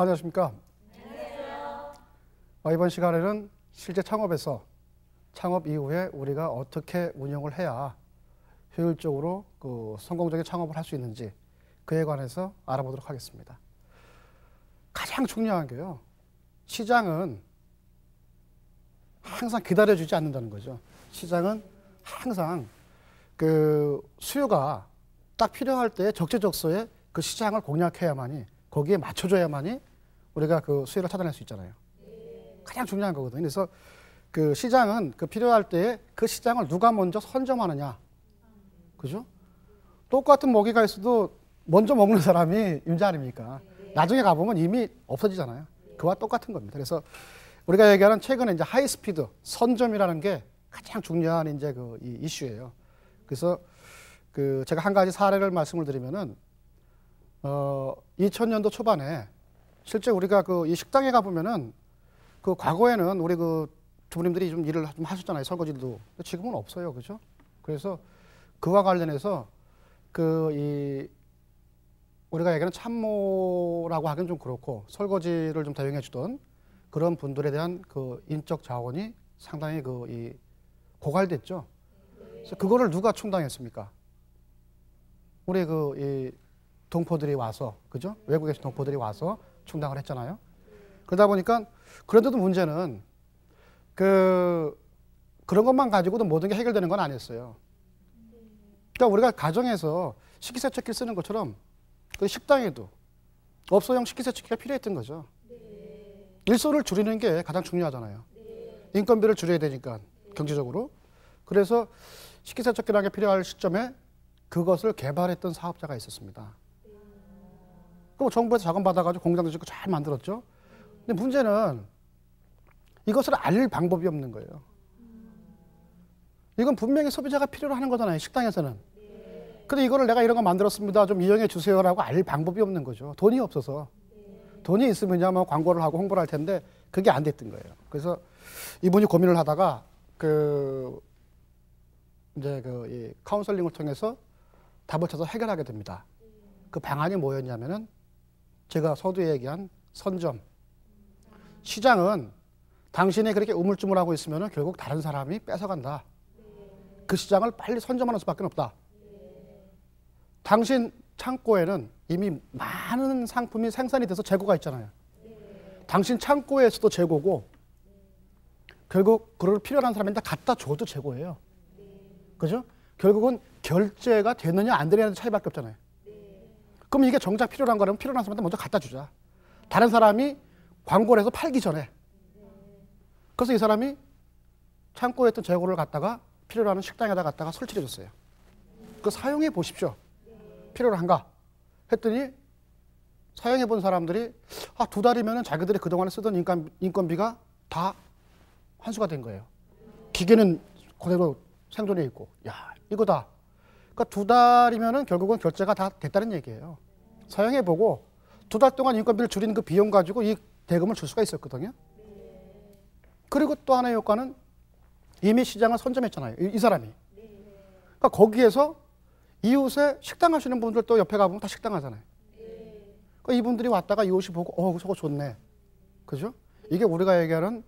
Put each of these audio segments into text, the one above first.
안녕하십니까. 이번 시간에는 실제 창업에서 창업 이후에 우리가 어떻게 운영을 해야 효율적으로 성공적인 창업을 할 수 있는지 그에 관해서 알아보도록 하겠습니다. 가장 중요한 게요. 시장은 항상 기다려주지 않는다는 거죠. 시장은 항상 수요가 딱 필요할 때 적재적소에 그 시장을 공략해야만이, 거기에 맞춰줘야만이 우리가 그 수요를 찾아낼 수 있잖아요. 가장 중요한 거거든요. 그래서 그 시장은 그 필요할 때에 그 시장을 누가 먼저 선점하느냐. 그죠? 똑같은 먹이가 있어도 먼저 먹는 사람이 임자 아닙니까? 나중에 가보면 이미 없어지잖아요. 그와 똑같은 겁니다. 그래서 우리가 얘기하는 최근에 이제 하이스피드, 선점이라는 게 가장 중요한 이제 이 이슈예요. 그래서 제가 한 가지 사례를 말씀을 드리면은, 2000년도 초반에 실제 우리가 이 식당에 가보면은 과거에는 우리 주부님들이 좀 일을 좀 하셨잖아요. 설거지도. 지금은 없어요. 그죠? 그래서 그와 관련해서 우리가 얘기하는 참모라고 하기는 좀 그렇고 설거지를 좀 대행해 주던 그런 분들에 대한 인적 자원이 상당히 고갈됐죠. 그래서 그거를 누가 충당했습니까? 우리 이 동포들이 와서, 그죠? 외국에 계신 동포들이 와서 충당을 했잖아요. 그러다 보니까 그런데도 문제는 그런 것만 가지고도 모든 게 해결되는 건 아니었어요. 그러니까 우리가 가정에서 식기세척기를 쓰는 것처럼 그 식당에도 업소용 식기세척기가 필요했던 거죠. 일손을 줄이는 게 가장 중요하잖아요. 인건비를 줄여야 되니까 경제적으로. 그래서 식기세척기라는 게 필요할 시점에 그것을 개발했던 사업자가 있었습니다. 그럼 정부에서 자금 받아가지고 공장도 짓고 잘 만들었죠. 근데 문제는 이것을 알릴 방법이 없는 거예요. 이건 분명히 소비자가 필요로 하는 거잖아요. 식당에서는. 근데 이거를 내가 이런 거 만들었습니다. 좀 이용해 주세요라고 알릴 방법이 없는 거죠. 돈이 없어서. 돈이 있으면야 뭐 광고를 하고 홍보를 할 텐데 그게 안 됐던 거예요. 그래서 이분이 고민을 하다가 이제 이 카운셀링을 통해서 답을 찾아서 해결하게 됩니다. 그 방안이 뭐였냐면은 제가 서두에 얘기한 선점. 시장은 당신이 그렇게 우물쭈물하고 있으면은 결국 다른 사람이 뺏어간다. 그 시장을 빨리 선점하는 수밖에 없다. 당신 창고에는 이미 많은 상품이 생산이 돼서 재고가 있잖아요. 당신 창고에서도 재고고 결국 그걸 필요한 사람한테 갖다 줘도 재고예요. 그죠? 결국은 결제가 되느냐 안 되느냐의 차이밖에 없잖아요. 그럼 이게 정작 필요한 거라면 필요한 사람한테 먼저 갖다 주자. 다른 사람이 광고를 해서 팔기 전에. 그래서 이 사람이 창고에 있던 재고를 갖다가 필요로 하는 식당에다 갖다가 설치해 줬어요. 그거 사용해 보십시오. 필요로 한가? 했더니 사용해 본 사람들이 2달이면 자기들이 그동안에 쓰던 인건비가 다 환수가 된 거예요. 기계는 그대로 생존해 있고, 야, 이거다. 그러니까 2달이면 결국은 결제가 다 됐다는 얘기예요. 사용해 보고 2달 동안 인건비를 줄이는 그 비용 가지고 이 대금을 줄 수가 있었거든요. 그리고 또 하나의 효과는 이미 시장을 선점했잖아요. 이 사람이. 그러니까 거기에서 이웃에 식당 하시는 분들 또 옆에 가보면 다 식당 하잖아요. 그러니까 이분들이 왔다가 이웃이 보고 저거 좋네. 그죠? 이게 우리가 얘기하는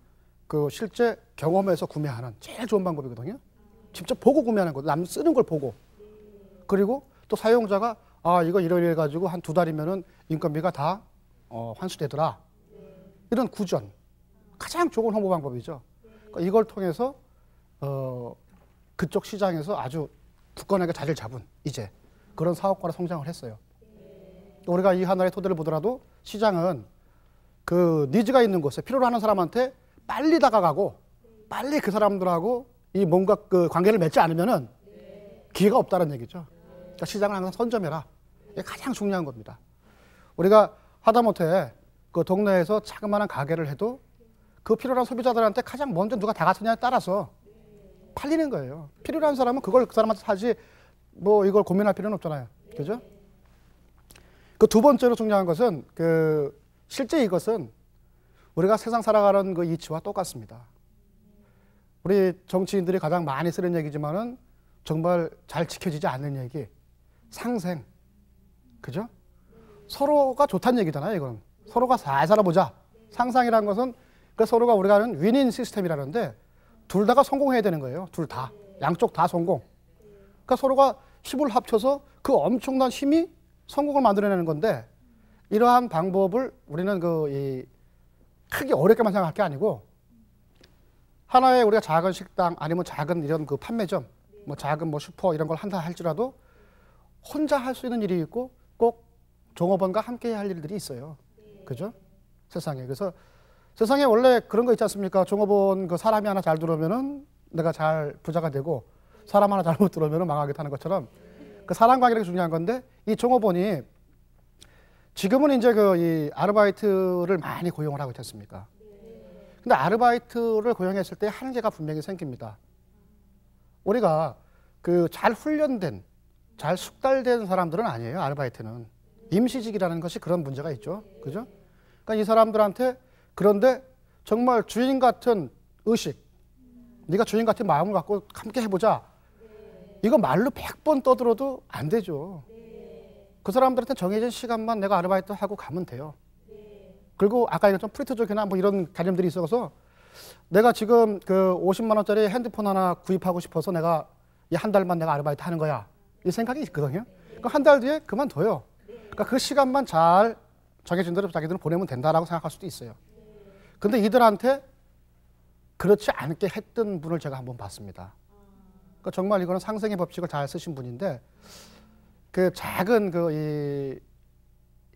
실제 경험에서 구매하는 제일 좋은 방법이거든요. 직접 보고 구매하는 거죠. 남 쓰는 걸 보고. 그리고 또 사용자가 이거 이래 가지고 한 2달이면은 인건비가 다 환수되더라. 이런 구전. 가장 좋은 홍보 방법이죠. 그러니까 이걸 통해서 그쪽 시장에서 아주 굳건하게 자리를 잡은 이제 그런 사업가로 성장을 했어요. 우리가 이 하나의 토대를 보더라도 시장은 니즈가 있는 곳에 필요로 하는 사람한테 빨리 다가가고 빨리 그 사람들하고 이 뭔가 관계를 맺지 않으면은 기회가 없다는 얘기죠. 그러니까 시장을 항상 선점해라. 이게 가장 중요한 겁니다. 우리가 하다못해 동네에서 자그마한 가게를 해도 그 필요한 소비자들한테 가장 먼저 누가 다가서냐에 따라서 팔리는 거예요. 필요한 사람은 그걸 그 사람한테 사지 뭐 이걸 고민할 필요는 없잖아요. 그죠? 두 번째로 중요한 것은 실제 이것은 우리가 세상 살아가는 그 이치와 똑같습니다. 우리 정치인들이 가장 많이 쓰는 얘기지만은 정말 잘 지켜지지 않는 얘기. 상생. 그죠? 서로가 좋다는 얘기잖아요, 이건. 서로가 잘 살아보자. 상상이라는 것은 그 서로가 우리가 하는 윈윈 시스템이라는데 둘 다가 성공해야 되는 거예요. 둘 다. 양쪽 다 성공. 그러니까 서로가 힘을 합쳐서 그 엄청난 힘이 성공을 만들어내는 건데 이러한 방법을 우리는 크게 어렵게만 생각할 게 아니고 하나의 우리가 작은 식당 아니면 작은 이런 그 판매점 뭐 작은 뭐 슈퍼 이런 걸 한다 할지라도 혼자 할 수 있는 일이 있고 꼭 종업원과 함께 할 일들이 있어요. 그죠? 세상에. 그래서 세상에 원래 그런 거 있지 않습니까? 종업원 그 사람이 하나 잘 들어오면은 내가 잘 부자가 되고 사람 하나 잘못 들어오면은 망하겠다는 것처럼 그 사람 관계가 중요한 건데 이 종업원이 지금은 이제 이 아르바이트를 많이 고용을 하고 있지 않습니까? 근데 아르바이트를 고용했을 때 한계가 분명히 생깁니다. 우리가 그 잘 훈련된, 잘 숙달된 사람들은 아니에요. 아르바이트는. 임시직이라는 것이 그런 문제가 있죠. 그죠? 그러니까 이 사람들한테 그런데 정말 주인 같은 의식, 네가 주인 같은 마음을 갖고 함께 해보자. 이거 말로 100번 떠들어도 안 되죠. 그 사람들한테 정해진 시간만 내가 아르바이트 하고 가면 돼요. 그리고 아까 얘기했던 프리트족이나 뭐 이런 개념들이 있어서 내가 지금 그 50만 원짜리 핸드폰 하나 구입하고 싶어서 내가 이 한 달만 내가 아르바이트 하는 거야. 이 생각이 있거든요. 그러니까 한 달 뒤에 그만둬요. 그러니까 그 시간만 잘 정해진 대로 자기들은 보내면 된다라고 생각할 수도 있어요. 근데 이들한테 그렇지 않게 했던 분을 제가 한번 봤습니다. 그러니까 정말 이거는 상생의 법칙을 잘 쓰신 분인데 그 작은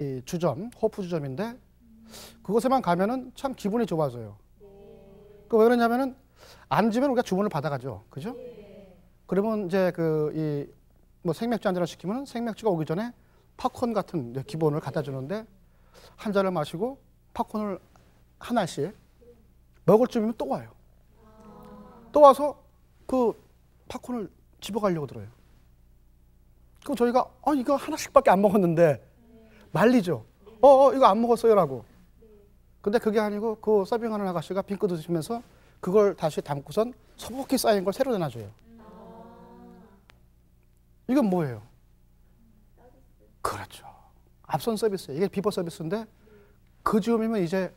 이 주점, 호프 주점인데 그곳에만 가면은 참 기분이 좋아져요. 그 왜 그러냐면은 앉으면 우리가 주문을 받아가죠. 그죠? 그러면 이제 뭐 생맥주 한 잔을 시키면 생맥주가 오기 전에 팝콘 같은 기본을 갖다 주는데 한 잔을 마시고 팝콘을 하나씩 먹을 쯤이면 또 와요. 또 와서 그 팝콘을 집어가려고 들어요. 그럼 저희가 이거 하나씩밖에 안 먹었는데 말리죠. 이거 안 먹었어요라고. 근데 그게 아니고 그 서빙하는 아가씨가 빙긋 웃으시면서 그걸 다시 담고선 소복히 쌓인 걸 새로 내놔줘요. 이건 뭐예요? 그렇죠. 앞선 서비스예요. 이게 비포 서비스인데 그 즈음이면 이제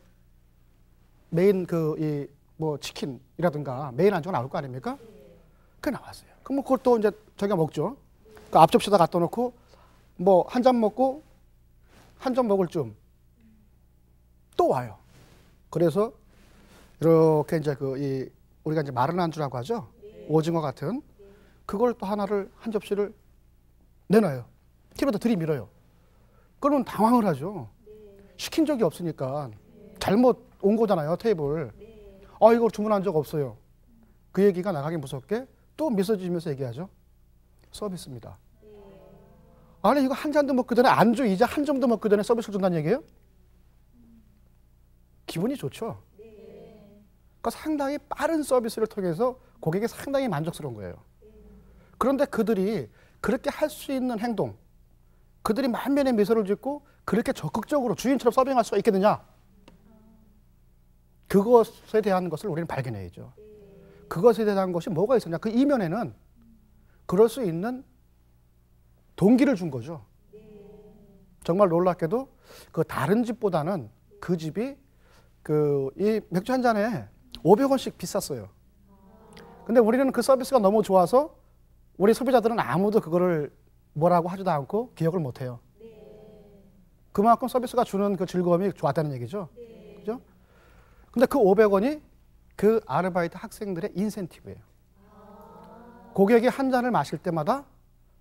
메인 뭐 치킨이라든가 메인 안주가 나올 거 아닙니까? 그게 나왔어요. 그럼 뭐 그것도 이제 저희가 먹죠. 그 앞접시에다 갖다 놓고 뭐 한 잔 먹고 한 점 먹을 쯤 또 와요. 그래서 이렇게 이제 우리가 이제 마른 안주라고 하죠. 오징어 같은 그걸 또 하나를 한 접시를 내놔요. TV에다 들이밀어요. 그러면 당황을 하죠. 시킨 적이 없으니까 잘못 온 거잖아요. 테이블. 이걸 주문한 적 없어요. 그 얘기가 나가기 무섭게 또 미소 지으면서 얘기하죠. 서비스입니다. 아니 이거 한 잔도 먹기 전에 안주 이제 한 점도 먹기 전에 서비스를 준다는 얘기예요? 기분이 좋죠. 그러니까 상당히 빠른 서비스를 통해서 고객이 상당히 만족스러운 거예요. 그런데 그들이 그렇게 할 수 있는 행동, 그들이 만면에 미소를 짓고 그렇게 적극적으로 주인처럼 서빙할 수가 있겠느냐? 그것에 대한 것을 우리는 발견해야죠. 그것에 대한 것이 뭐가 있었냐? 그 이면에는 그럴 수 있는 동기를 준 거죠. 정말 놀랍게도 그 다른 집보다는 그 집이 이 맥주 한 잔에 500원씩 비쌌어요. 근데 우리는 그 서비스가 너무 좋아서 우리 소비자들은 아무도 그거를 뭐라고 하지도 않고 기억을 못 해요. 그만큼 서비스가 주는 그 즐거움이 좋았다는 얘기죠. 그죠? 근데 그 500원이 그 아르바이트 학생들의 인센티브예요. 고객이 한 잔을 마실 때마다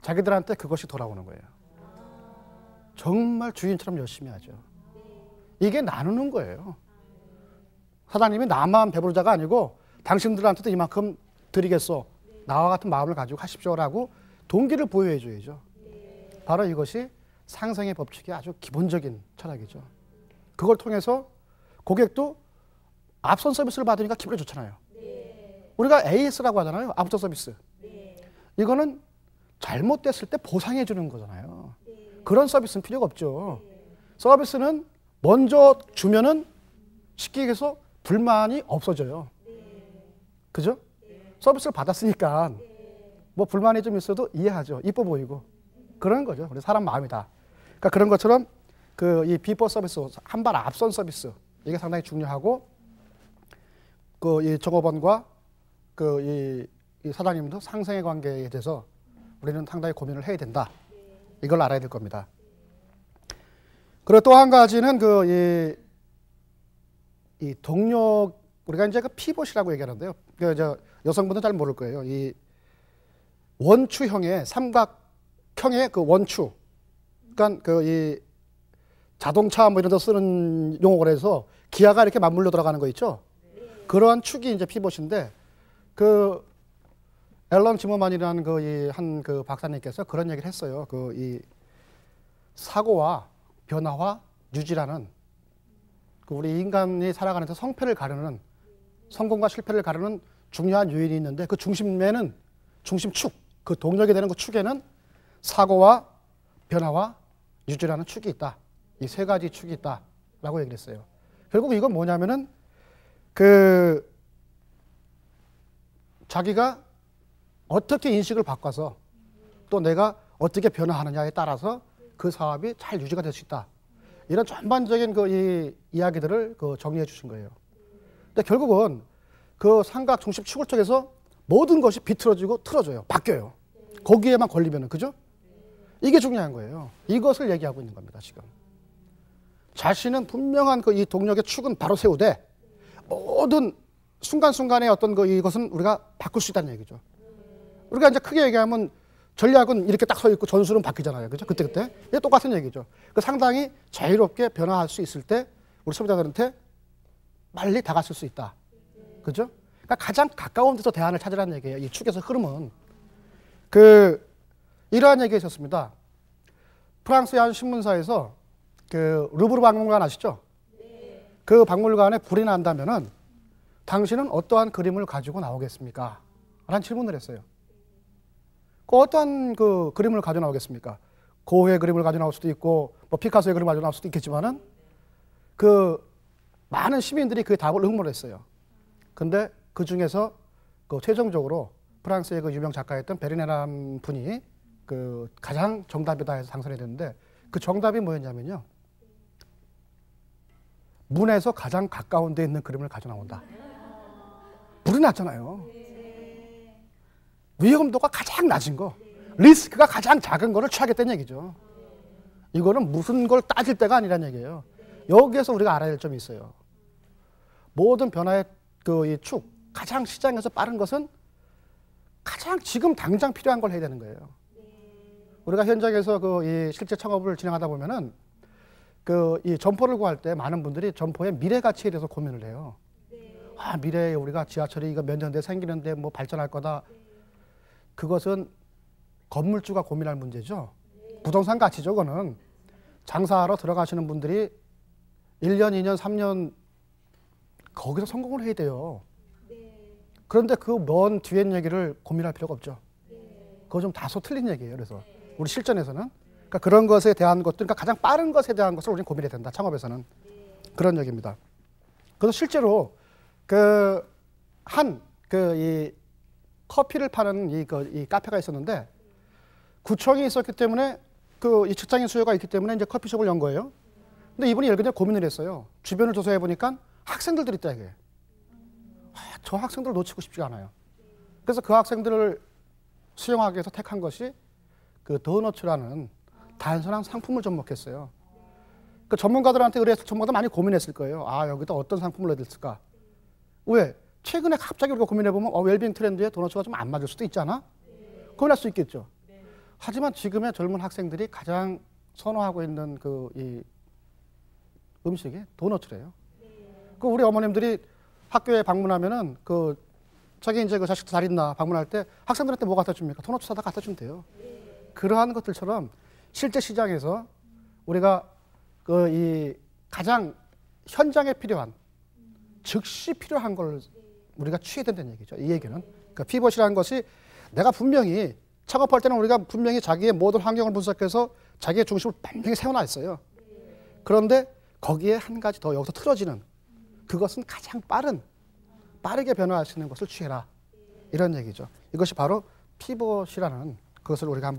자기들한테 그것이 돌아오는 거예요. 정말 주인처럼 열심히 하죠. 이게 나누는 거예요. 사장님이 나만 배부르자가 아니고 당신들한테도 이만큼 드리겠소. 나와 같은 마음을 가지고 하십시오라고 동기를 보여해 줘야죠. 바로 이것이 상생의 법칙의 아주 기본적인 철학이죠. 그걸 통해서 고객도 앞선 서비스를 받으니까 기분이 좋잖아요. 우리가 AS라고 하잖아요. 아프터 서비스. 이거는 잘못됐을 때 보상해 주는 거잖아요. 그런 서비스는 필요가 없죠. 서비스는 먼저 주면은 쉽게 얘기해서 불만이 없어져요. 그죠? 서비스를 받았으니까 뭐 불만이 좀 있어도 이해하죠. 이뻐 보이고. 그런 거죠. 우리 사람 마음이다. 그러니까 그런 것처럼 그 이 비포 서비스, 한 발 앞선 서비스, 이게 상당히 중요하고, 그 이 종업원과 그 이 사장님도 상생의 관계에 대해서 우리는 상당히 고민을 해야 된다. 이걸 알아야 될 겁니다. 그리고 또 한 가지는 이 동력, 우리가 이제 그 피벗이라고 얘기하는데요. 그 여성분들은 잘 모를 거예요. 이 원추형의 삼각형의 그 원추, 그러니까 그 이 자동차 뭐 이런 데 쓰는 용어로 해서 기아가 이렇게 맞물려 들어가는 거 있죠. 그러한 축이 이제 피벗인데, 그 앨런 지머만이라는 그 박사님께서 그런 얘기를 했어요. 그 이 사고와 변화와 유지라는 그 우리 인간이 살아가는 데 성패를 가르는, 성공과 실패를 가르는 중요한 요인이 있는데, 그 중심에는 중심축, 그 동력이 되는 그 축에는 사고와 변화와 유지라는 축이 있다. 이 세 가지 축이 있다라고 얘기를 했어요. 결국 이건 뭐냐면은 그 자기가 어떻게 인식을 바꿔서 또 내가 어떻게 변화하느냐에 따라서 그 사업이 잘 유지가 될 수 있다. 이런 전반적인 이 이야기들을 정리해 주신 거예요. 근데 결국은 그 삼각 중심 축을 통해서 모든 것이 비틀어지고 틀어져요. 바뀌어요. 거기에만 걸리면은, 그죠? 이게 중요한 거예요. 이것을 얘기하고 있는 겁니다, 지금. 자신은 분명한 이 동력의 축은 바로 세우되, 모든 순간순간의 어떤 이것은 우리가 바꿀 수 있다는 얘기죠. 우리가 이제 크게 얘기하면 전략은 이렇게 딱 서 있고 전술은 바뀌잖아요. 그죠? 그때그때. 이게 똑같은 얘기죠. 상당히 자유롭게 변화할 수 있을 때 우리 소비자들한테 빨리 다가설 수 있다. 그죠? 그러니까 가장 가까운 데서 대안을 찾으라는 얘기예요. 이 축에서 흐름은. 이러한 얘기가 있었습니다. 프랑스의 한 신문사에서 그 루브르 박물관 아시죠? 그 박물관에 불이 난다면은 당신은 어떠한 그림을 가지고 나오겠습니까? 라는 질문을 했어요. 어떠한 그 그림을 가지고 나오겠습니까? 고흐의 그림을 가지고 나올 수도 있고, 뭐 피카소의 그림을 가지고 나올 수도 있겠지만은, 그 많은 시민들이 그 답을 응모를 했어요. 근데 그 중에서 그 최종적으로 프랑스의 그 유명 작가였던 베르네라는 분이 그 가장 정답이다 해서 당선이 됐는데, 그 정답이 뭐였냐면요. 문에서 가장 가까운 데 있는 그림을 가져 나온다. 불이 났잖아요. 위험도가 가장 낮은 거, 리스크가 가장 작은 거를 취하겠다는 얘기죠. 이거는 무슨 걸 따질 때가 아니란 얘기예요. 여기에서 우리가 알아야 될 점이 있어요. 모든 변화의 이 축, 가장 시장에서 빠른 것은 가장 지금 당장 필요한 걸 해야 되는 거예요. 우리가 현장에서 이 실제 창업을 진행하다 보면은 이 점포를 구할 때 많은 분들이 점포의 미래 가치에 대해서 고민을 해요. 아, 미래에 우리가 지하철이 이거 몇 년 뒤에 생기는데 뭐 발전할 거다. 그것은 건물주가 고민할 문제죠. 부동산 가치죠, 그거는. 장사하러 들어가시는 분들이 1년, 2년, 3년 거기서 성공을 해야 돼요. 그런데 그 먼 뒤엔 얘기를 고민할 필요가 없죠. 그거 좀 다소 틀린 얘기예요. 그래서 우리 실전에서는. 그러니까 그런 것에 대한 것들, 그러니까 가장 빠른 것에 대한 것을 우리는 고민해야 된다. 창업에서는. 그런 얘기입니다. 그래서 실제로 이 커피를 파는 이 카페가 있었는데, 구청이 있었기 때문에 이 직장인 수요가 있기 때문에 이제 커피숍을 연 거예요. 근데 이분이 예를 들어 고민을 했어요. 주변을 조사해 보니까 학생들이 있다 이게. 저 학생들을 놓치고 싶지가 않아요. 그래서 그 학생들을 수용하기 위해서 택한 것이 그 도너츠라는 단순한 상품을 접목했어요. 그 전문가들한테 의뢰해서 전문가들 많이 고민했을 거예요. 아, 여기다 어떤 상품을 넣어야 될까? 왜? 최근에 갑자기 우리가 고민해보면 웰빙 트렌드에 도너츠가 좀 안 맞을 수도 있잖아? 고민할 수 있겠죠. 하지만 지금의 젊은 학생들이 가장 선호하고 있는 이 음식이 도너츠래요. 우리 어머님들이 학교에 방문하면은 자기 이제 그 자식도 잘 있나 방문할 때 학생들한테 뭐 갖다 줍니까? 도너츠 사다 갖다 준대요. 그러한 것들처럼 실제 시장에서 우리가 이 가장 현장에 필요한, 즉시 필요한 걸 우리가 취해야 된다는 얘기죠. 이 얘기는. 그러니까 피벗이라는 것이 내가 분명히 창업할 때는 우리가 분명히 자기의 모든 환경을 분석해서 자기의 중심을 분명히 세워놨어요. 그런데 거기에 한 가지 더 여기서 틀어지는, 그것은 가장 빠르게 변화할 수 있는 것을 취해라. 이런 얘기죠. 이것이 바로 피벗이라는, 그것을 우리가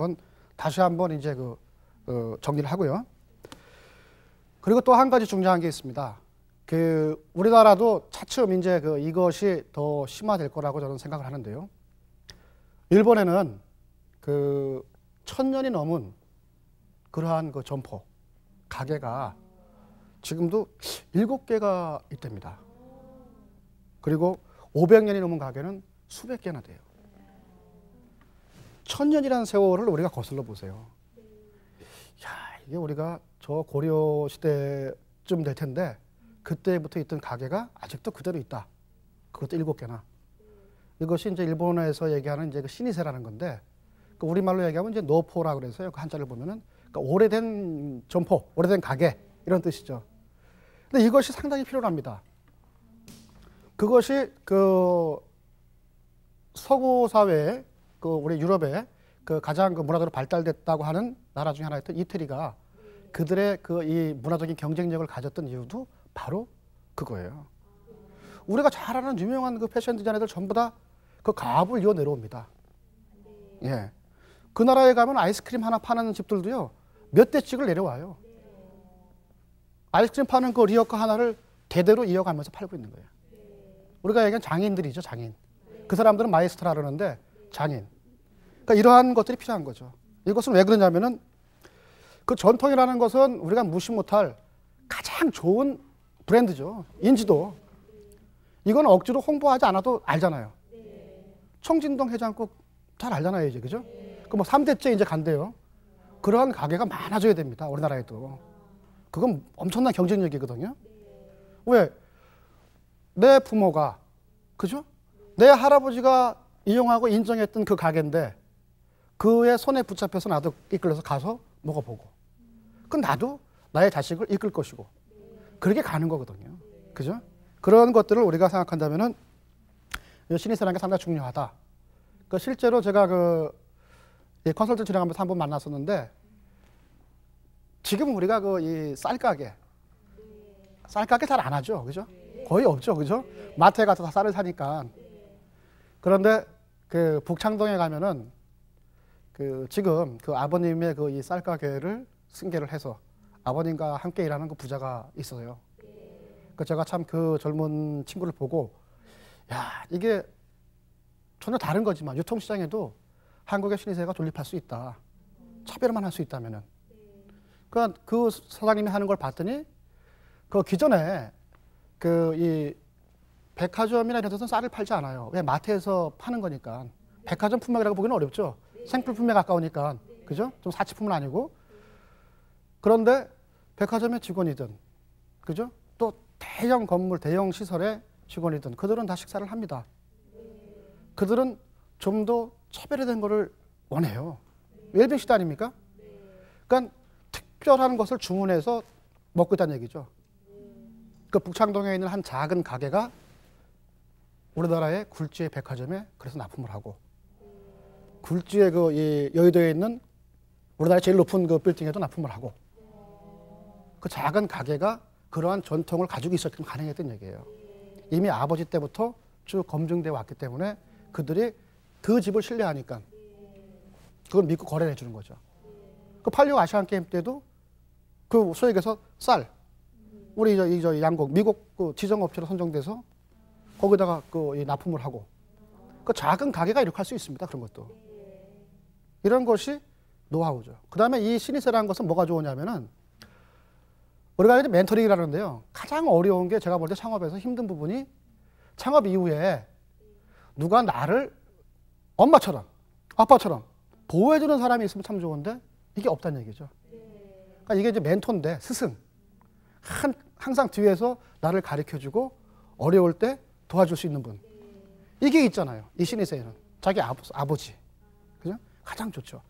다시 한번 이제 정리를 하고요. 그리고 또 한 가지 중요한 게 있습니다. 우리나라도 차츰 이제 이것이 더 심화될 거라고 저는 생각을 하는데요. 일본에는 1000년이 넘은 그러한 점포, 가게가 지금도 7개가 있답니다. 그리고 500년이 넘은 가게는 수백 개나 돼요. 1000년이라는 세월을 우리가 거슬러 보세요. 이게 우리가 저 고려 시대쯤 될 텐데 그때부터 있던 가게가 아직도 그대로 있다. 그것도 7개나. 이것이 이제 일본에서 얘기하는 이제 신이세라는 건데 우리말로 얘기하면 이제 노포라 그래서요. 그 한자를 보면은 오래된 점포, 오래된 가게 이런 뜻이죠. 근데 이것이 상당히 필요합니다. 그것이 서구 사회에 우리 유럽에 가장 문화적으로 발달됐다고 하는 나라 중에 하나였던 이태리가 그들의 이 문화적인 경쟁력을 가졌던 이유도 바로 그거예요. 우리가 잘 아는 유명한 패션 디자이너들 전부 다 가업을 이어 내려옵니다. 예. 그 나라에 가면 아이스크림 하나 파는 집들도요, 몇 대씩을 내려와요. 아이스크림 파는 리어커 하나를 대대로 이어가면서 팔고 있는 거예요. 우리가 얘기하는 장인들이죠, 장인. 그 사람들은 마이스트라 그러는데 장인. 그러니까 이러한 것들이 필요한 거죠. 이것은 왜 그러냐면은 전통이라는 것은 우리가 무시 못할 가장 좋은 브랜드죠. 인지도. 이건 억지로 홍보하지 않아도 알잖아요. 청진동 해장국 잘 알잖아요, 이제. 그죠? 3대째 이제 간대요. 그러한 가게가 많아져야 됩니다, 우리나라에도. 그건 엄청난 경쟁력이거든요. 왜? 내 부모가, 그죠? 내 할아버지가 이용하고 인정했던 그 가게인데 그의 손에 붙잡혀서 나도 이끌려서 가서 먹어보고 그럼 나도 나의 자식을 이끌 것이고 그렇게 가는 거거든요. 그죠? 그런 것들을 우리가 생각한다면은 신이세라는 게 상당히 중요하다. 실제로 제가 컨설팅 진행하면서 한 번 만났었는데 지금 우리가 이 쌀가게 잘 안 하죠. 그죠? 거의 없죠. 그죠? 마트에 가서 다 쌀을 사니까. 그런데 북창동에 가면은 지금 아버님의 이 쌀가게를 승계를 해서 아버님과 함께 일하는 부자가 있어요. 제가 참 젊은 친구를 보고 이게 전혀 다른 거지만 유통시장에도 한국의 신이세가 존립할 수 있다. 차별만 할 수 있다면은. 그러니까 그 사장님이 하는 걸 봤더니 기존에 이 백화점이나 이런 데서는 쌀을 팔지 않아요. 왜? 마트에서 파는 거니까. 백화점 품목이라고 보기는 어렵죠. 생필품에 가까우니까. 그죠? 좀 사치품은 아니고. 그런데 백화점의 직원이든, 그죠? 또 대형 건물, 대형 시설의 직원이든 그들은 다 식사를 합니다. 그들은 좀 더 차별화된 거를 원해요. 웰빙 시대 아닙니까? 그러니까 특별한 것을 주문해서 먹고 있다는 얘기죠. 북창동에 있는 한 작은 가게가 우리나라의 굴지의 백화점에 그래서 납품을 하고 굴지의 이 여의도에 있는 우리나라의 제일 높은 빌딩에도 납품을 하고 그 작은 가게가 그러한 전통을 가지고 있었기 때문에 가능했던 얘기예요. 이미 아버지 때부터 쭉 검증되어 왔기 때문에 그들이 그 집을 신뢰하니까 그걸 믿고 거래를 해주는 거죠. 86 아시안 게임 때도 소위 얘기해서 쌀, 우리 이 양국, 미국 지정업체로 선정돼서 거기다가 이 납품을 하고 작은 가게가 이렇게 할 수 있습니다. 그런 것도. 이런 것이 노하우죠. 그 다음에 이 신이세라는 것은 뭐가 좋으냐면은 우리가 이제 멘토링이라는데요. 가장 어려운 게 제가 볼 때 창업에서 힘든 부분이 창업 이후에 누가 나를 엄마처럼, 아빠처럼 보호해주는 사람이 있으면 참 좋은데 이게 없다는 얘기죠. 그러니까 이게 이제 멘토인데 스승. 항상 뒤에서 나를 가르쳐주고 어려울 때 도와줄 수 있는 분. 이게 있잖아요. 이 신이세는. 자기 아버지. 그죠? 가장 좋죠.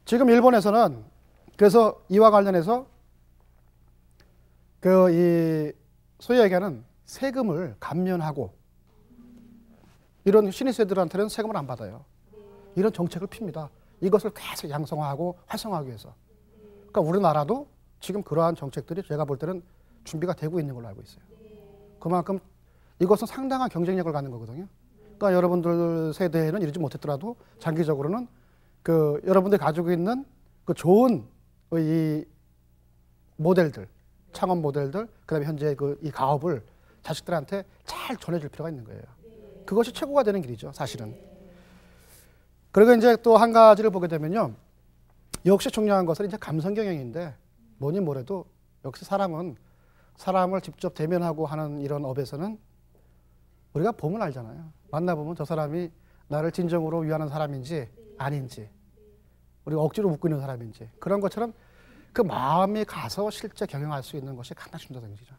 지금 일본에서는 그래서 이와 관련해서 이 소위 얘기하는 세금을 감면하고 이런 신입세들한테는 세금을 안 받아요. 이런 정책을 핍니다. 이것을 계속 양성화하고 활성화하기 위해서. 그러니까 우리나라도 지금 그러한 정책들이 제가 볼 때는 준비가 되고 있는 걸로 알고 있어요. 그만큼 이것은 상당한 경쟁력을 갖는 거거든요. 그러니까 여러분들 세대에는 이러지 못했더라도 장기적으로는 여러분들이 가지고 있는 좋은 이 모델들, 창업 모델들, 그다음에 현재 이 가업을 자식들한테 잘 전해줄 필요가 있는 거예요. 그것이 최고가 되는 길이죠, 사실은. 그리고 이제 또 한 가지를 보게 되면요, 역시 중요한 것은 이제 감성 경영인데 뭐니 뭐래도 역시 사람은 사람을 직접 대면하고 하는 이런 업에서는 우리가 보면 알잖아요. 만나보면 저 사람이 나를 진정으로 위하는 사람인지 아닌지, 우리가 억지로 묶고 있는 사람인지, 그런 것처럼 그 마음이 가서 실제 경영할 수 있는 것이 가장 중요하다는 얘기죠.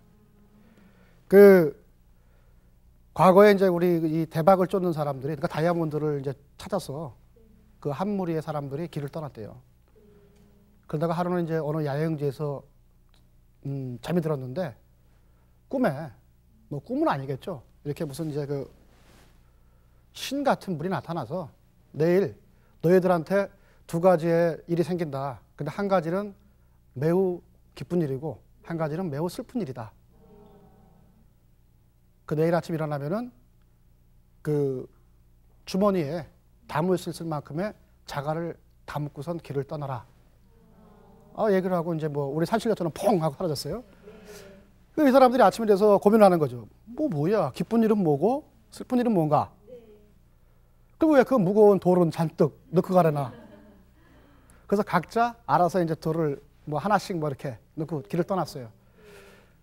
과거에 이제 우리 이 대박을 쫓는 사람들이, 그러니까 다이아몬드를 이제 찾아서 그 한 무리의 사람들이 길을 떠났대요. 그러다가 하루는 이제 어느 야영지에서 잠이 들었는데 꿈에, 뭐 꿈은 아니겠죠. 이렇게 무슨 이제 그 신 같은 분이 나타나서 내일 너희들한테 두 가지의 일이 생긴다. 근데 한 가지는 매우 기쁜 일이고 한 가지는 매우 슬픈 일이다. 그 내일 아침 일어나면은 그 주머니에 담을 수 있을 만큼의 자갈을 담고선 길을 떠나라. 얘기를 하고 이제 뭐 우리 산신령처럼 퐁 하고 사라졌어요. 이 사람들이 아침에 돼서 고민을 하는 거죠. 뭐야? 기쁜 일은 뭐고 슬픈 일은 뭔가? 그리고 왜 그 무거운 돌은 잔뜩 넣고 가려나? 그래서 각자 알아서 이제 돌을 뭐 하나씩 뭐 이렇게 넣고 길을 떠났어요.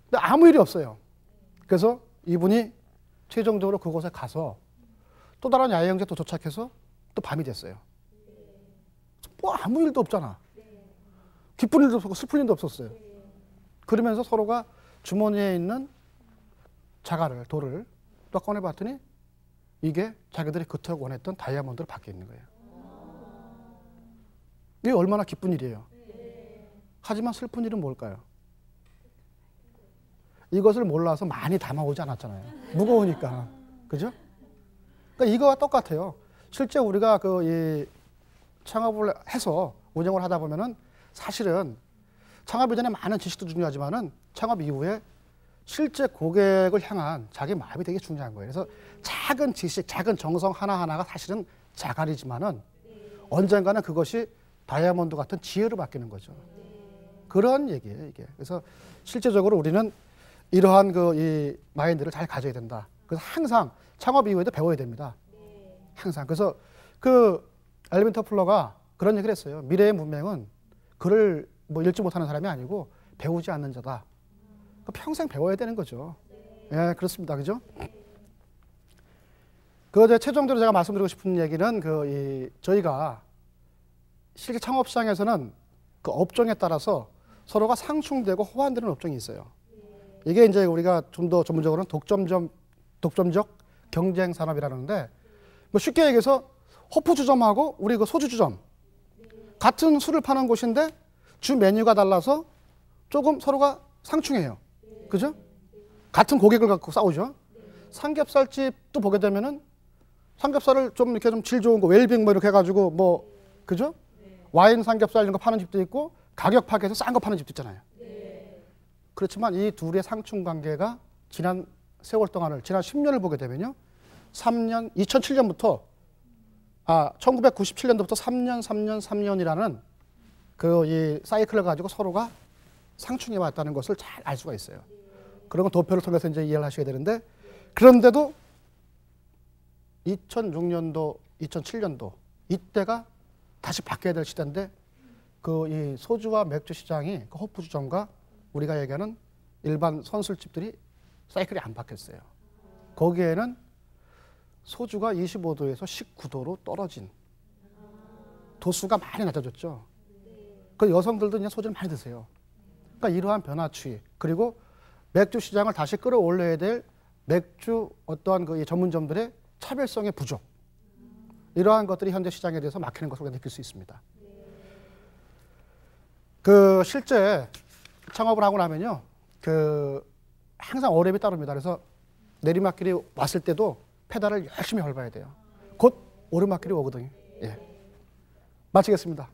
근데 아무 일이 없어요. 그래서 이분이 최종적으로 그곳에 가서 또 다른 야영지에 또 도착해서 또 밤이 됐어요. 뭐 아무 일도 없잖아. 기쁜 일도 없었고 슬픈 일도 없었어요. 그러면서 서로가 주머니에 있는 자갈을, 돌을 또 꺼내봤더니 이게 자기들이 그토록 원했던 다이아몬드로 바뀌어 있는 거예요. 이게 얼마나 기쁜 일이에요. 하지만 슬픈 일은 뭘까요? 이것을 몰라서 많이 담아오지 않았잖아요. 무거우니까. 그죠? 그러니까 이거와 똑같아요. 실제 우리가 이 창업을 해서 운영을 하다 보면은 사실은 창업 이전에 많은 지식도 중요하지만은 창업 이후에 실제 고객을 향한 자기 마음이 되게 중요한 거예요. 그래서 작은 지식, 작은 정성 하나하나가 사실은 자갈이지만은 언젠가는 그것이 다이아몬드 같은 지혜로 바뀌는 거죠. 그런 얘기예요, 이게. 그래서 실제적으로 우리는 이러한 이 마인드를 잘 가져야 된다. 그래서 항상 창업 이후에도 배워야 됩니다. 항상. 그래서 엘빈 터플러가 그런 얘기를 했어요. 미래의 문명은 글을 뭐 읽지 못하는 사람이 아니고 배우지 않는 자다. 평생 배워야 되는 거죠. 예, 그렇습니다. 그죠? 최종적으로 제가 말씀드리고 싶은 얘기는 저희가 실제 창업시장에서는 그 업종에 따라서 서로가 상충되고 호환되는 업종이 있어요. 이게 이제 우리가 좀 더 전문적으로는 독점적 경쟁 산업이라는데, 뭐 쉽게 얘기해서 호프주점하고 우리 소주주점 같은 술을 파는 곳인데 주 메뉴가 달라서 조금 서로가 상충해요. 그죠? 같은 고객을 갖고 싸우죠. 삼겹살집도 보게 되면은 삼겹살을 좀 이렇게 좀 질 좋은 거, 웰빙 뭐 이렇게 해가지고 뭐, 그죠? 와인 삼겹살 이런 거 파는 집도 있고 가격 파괴해서 싼 거 파는 집도 있잖아요. 그렇지만 이 둘의 상충 관계가 지난 세월 동안을, 지난 10년을 보게 되면요. 2007년부터 1997년도부터 3년이라는 이 사이클을 가지고 서로가 상충해 왔다는 것을 잘 알 수가 있어요. 그런 건 도표를 통해서 이제 이해를 하셔야 되는데, 그런데도 2006년도, 2007년도 이때가 다시 바뀌어야 될 시대인데 이 소주와 맥주 시장이 호프주점과 우리가 얘기하는 일반 선술집들이 사이클이 안 바뀌었어요. 거기에는 소주가 25도에서 19도로 떨어진 도수가 많이 낮아졌죠. 그 여성들도 이제 소주를 많이 드세요. 그러니까 이러한 변화추이, 그리고 맥주 시장을 다시 끌어올려야 될 맥주 어떠한 이 전문점들의 차별성의 부족, 이러한 것들이 현재 시장에 대해서 막히는 것을 우리가 느낄 수 있습니다. 실제 창업을 하고 나면요, 항상 어려움이 따릅니다. 그래서 내리막길이 왔을 때도 페달을 열심히 밟아야 돼요. 곧 오르막길이 오거든요. 예. 마치겠습니다.